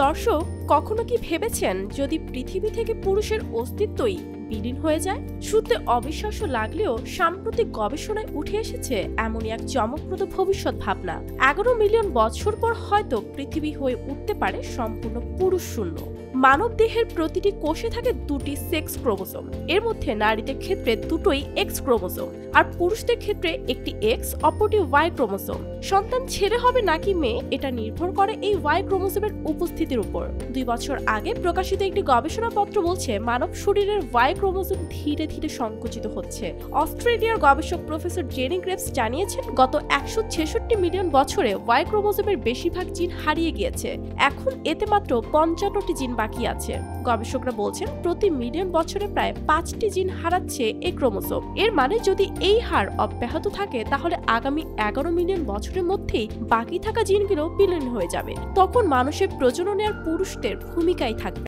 দর্শক, কখনো কি ভেবেছেন যদি পৃথিবী থেকে পুরুষের অস্তিত্বই বিলীন হয়ে যায়? শুনতে অবিশ্বাস্য লাগলেও সাম্প্রতিক গবেষণায় উঠে এসেছে এমনই এক চমকপ্রদ ভবিষ্যৎ ভাবনা। 11 মিলিয়ন বছর পর হয়তো পৃথিবী হয়ে উঠতে পারে সম্পূর্ণ পুরুষ শূন্য। মানব দেহের প্রতিটি কোষে থাকে দুটি সেক্স ক্রোমোসোম। এর মধ্যে নারীদের ক্ষেত্রে দুটোই এক্স ক্রোমোসোম, আর পুরুষদের ক্ষেত্রে একটি এক্স অপরটি ওয়াই ক্রোমোসোম। সন্তান ছেলে হবে নাকি মেয়ে এটা নির্ভর করে এই ওয়াই ক্রোমোসোমের উপস্থিতির উপর। 2 বছর আগে প্রকাশিত একটি গবেষণাপত্র বলছে মানব শরীরের ওয়াই ক্রোমোসোম ধীরে ধীরে সংকুচিত হচ্ছে। অস্ট্রেলিয়ার গবেষক প্রফেসর জেনি গ্রেভস জানিয়েছেন গত 166 মিলিয়ন বছরে ওয়াই ক্রোমোসোমের বেশিরভাগ জিন হারিয়ে গিয়েছে। এখন এতে মাত্র 55টি জিন বাকি আছে। গবেষকরা বলছেন প্রতি মিলিয়ন বছরে প্রায় 5টি জিন হারাচ্ছে এই ক্রোমোসোম। এর মানে যদি এই হার অব্যাহত থাকে তাহলে আগামী 11 মিলিয়ন বছরের মধ্যেই বাকি থাকা জিনগুলো বিলীন হয়ে যাবে। তখন মানুষের প্রজননে আর পুরুষদের ভূমিকাই থাকবে